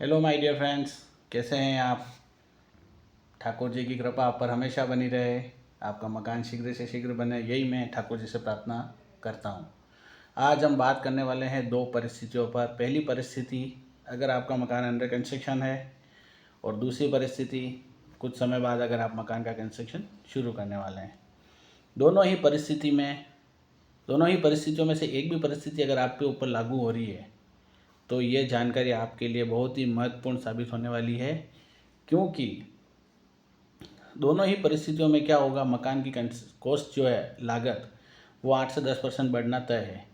Hello my dear friends, कैसे हैं आप। ठाकुर जी की कृपा आप पर हमेशा बनी रहे। आपका मकान शीघ्र से शीघ्र बने, यही मैं ठाकुर जी से प्रार्थना करता हूँ। आज हम बात करने वाले हैं दो परिस्थितियों पर। पहली परिस्थिति, अगर आपका मकान अंडर कंस्ट्रक्शन है, और दूसरी परिस्थिति, कुछ समय बाद अगर आप मकान का कंस्ट्रक्शन शुरू करने वाले हैं। दोनों ही परिस्थितियों में से एक भी परिस्थिति अगर आपके ऊपर लागू हो रही है तो ये जानकारी आपके लिए बहुत ही महत्वपूर्ण साबित होने वाली है, क्योंकि दोनों ही परिस्थितियों में क्या होगा, मकान की कॉस्ट जो है, लागत, वो 8 से 10% बढ़ना तय है।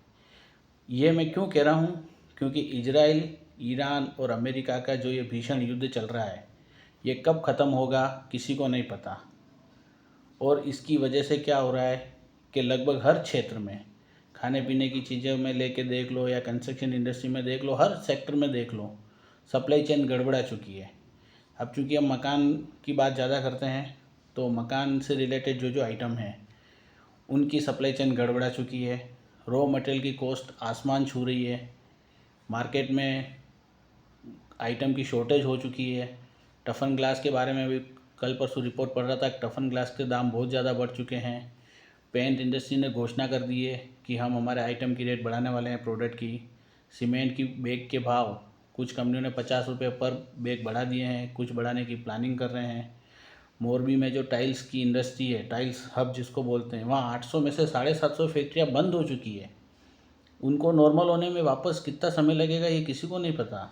ये मैं क्यों कह रहा हूँ, क्योंकि इजराइल, ईरान और अमेरिका का जो ये भीषण युद्ध चल रहा है, ये कब ख़त्म होगा किसी को नहीं पता। और इसकी वजह से क्या हो रहा है कि लगभग हर क्षेत्र में, खाने पीने की चीज़ों में लेके देख लो या कंस्ट्रक्शन इंडस्ट्री में देख लो, हर सेक्टर में देख लो, सप्लाई चेन गड़बड़ा चुकी है। अब चूँकि हम मकान की बात ज़्यादा करते हैं, तो मकान से रिलेटेड जो जो आइटम हैं उनकी सप्लाई चेन गड़बड़ा चुकी है। रॉ मटेरियल की कॉस्ट आसमान छू रही है। मार्केट में आइटम की शॉर्टेज हो चुकी है। टफन ग्लास के बारे में भी कल परसों रिपोर्ट पढ़ रहा था, टफन ग्लास के दाम बहुत ज़्यादा बढ़ चुके हैं। पेंट इंडस्ट्री ने घोषणा कर दी है कि हम हमारे आइटम की रेट बढ़ाने वाले हैं, प्रोडक्ट की। सीमेंट की बैग के भाव कुछ कंपनियों ने 50 रुपये पर बैग बढ़ा दिए हैं, कुछ बढ़ाने की प्लानिंग कर रहे हैं। मोरबी में जो टाइल्स की इंडस्ट्री है, टाइल्स हब जिसको बोलते हैं, वहाँ 800 में से 750 फैक्ट्रियाँ बंद हो चुकी है। उनको नॉर्मल होने में वापस कितना समय लगेगा ये किसी को नहीं पता।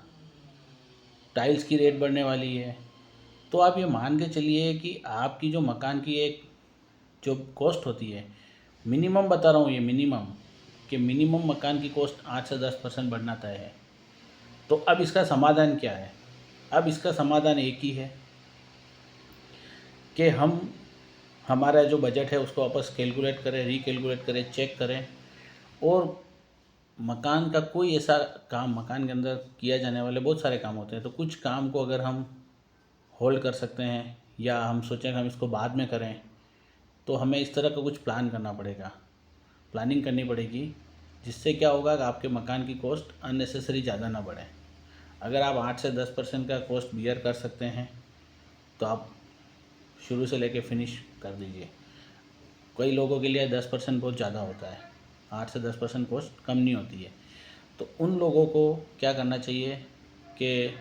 टाइल्स की रेट बढ़ने वाली है। तो आप ये मान के चलिए कि आपकी जो मकान की एक जो कॉस्ट होती है, मिनिमम बता रहा हूँ, ये मिनिमम, कि मिनिमम मकान की कॉस्ट 8 से 10% बढ़ना तय है। तो अब इसका समाधान क्या है? अब इसका समाधान एक ही है कि हम हमारा जो बजट है उसको वापस कैलकुलेट करें, रिकैलकुलेट करें, चेक करें, और मकान का कोई ऐसा काम, मकान के अंदर किया जाने वाले बहुत सारे काम होते हैं, तो कुछ काम को अगर हम होल्ड कर सकते हैं या हम सोचें कि हम इसको बाद में करें, तो हमें इस तरह का कुछ प्लान करना पड़ेगा, प्लानिंग करनी पड़ेगी, जिससे क्या होगा कि आपके मकान की कॉस्ट अननेसेसरी ज़्यादा ना बढ़े। अगर आप 8 से 10% का कॉस्ट बियर कर सकते हैं तो आप शुरू से लेके फिनिश कर दीजिए। कई लोगों के लिए 10% बहुत ज़्यादा होता है, 8 से 10% कॉस्ट कम नहीं होती है। तो उन लोगों को क्या करना चाहिए कि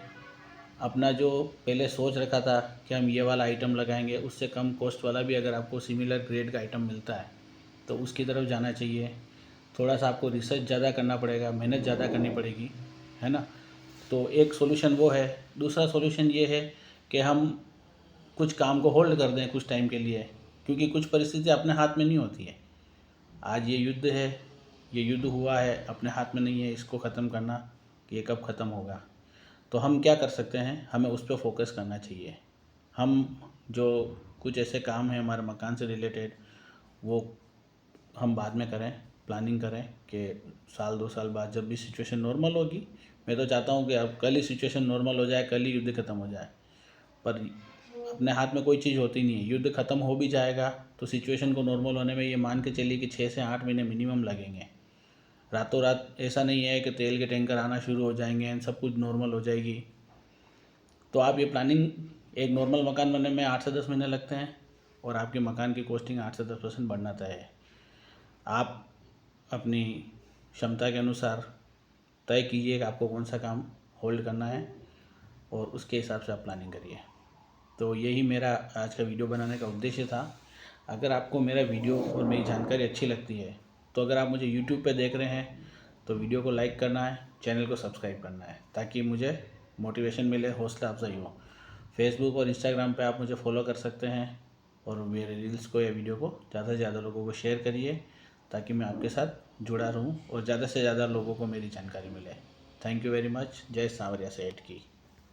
अपना जो पहले सोच रखा था कि हम ये वाला आइटम लगाएंगे, उससे कम कॉस्ट वाला भी अगर आपको सिमिलर ग्रेड का आइटम मिलता है तो उसकी तरफ जाना चाहिए। थोड़ा सा आपको रिसर्च ज़्यादा करना पड़ेगा, मेहनत ज़्यादा करनी पड़ेगी, है ना। तो एक सॉल्यूशन वो है। दूसरा सॉल्यूशन ये है कि हम कुछ काम को होल्ड कर दें कुछ टाइम के लिए, क्योंकि कुछ परिस्थिति अपने हाथ में नहीं होती है। आज ये युद्ध है, ये युद्ध हुआ है, अपने हाथ में नहीं है इसको ख़त्म करना कि ये कब ख़त्म होगा। तो हम क्या कर सकते हैं, हमें उस पर फोकस करना चाहिए। हम जो कुछ ऐसे काम हैं हमारे मकान से रिलेटेड, वो हम बाद में करें, प्लानिंग करें कि साल 2 साल बाद जब भी सिचुएशन नॉर्मल होगी, मैं तो चाहता हूँ कि अब कल ही सिचुएशन नॉर्मल हो जाए, कल ही युद्ध ख़त्म हो जाए, पर अपने हाथ में कोई चीज़ होती नहीं है। युद्ध ख़त्म हो भी जाएगा तो सिचुएशन को नॉर्मल होने में ये मान के चलिए कि 6 से 8 महीने मिनिमम लगेंगे। रातों रात ऐसा नहीं है कि तेल के टैंकर आना शुरू हो जाएंगे एंड सब कुछ नॉर्मल हो जाएगी। तो आप ये प्लानिंग, एक नॉर्मल मकान बनने में 8 से 10 महीने लगते हैं और आपके मकान की कॉस्टिंग 8 से 10% बढ़ना तय है। आप अपनी क्षमता के अनुसार तय कीजिए कि आपको कौन सा काम होल्ड करना है और उसके हिसाब से आप प्लानिंग करिए। तो यही मेरा आज का वीडियो बनाने का उद्देश्य था। अगर आपको मेरा वीडियो और मेरी जानकारी अच्छी लगती है तो अगर आप मुझे यूट्यूब पे देख रहे हैं तो वीडियो को लाइक करना है, चैनल को सब्सक्राइब करना है, ताकि मुझे मोटिवेशन मिले, हौसला अफजाई हो। फेसबुक और इंस्टाग्राम पे आप मुझे फॉलो कर सकते हैं और मेरे रील्स को या वीडियो को ज़्यादा से ज़्यादा लोगों को शेयर करिए, ताकि मैं आपके साथ जुड़ा रहूं और ज़्यादा से ज़्यादा लोगों को मेरी जानकारी मिले। Thank you very much. जय सांवरिया सेठ की।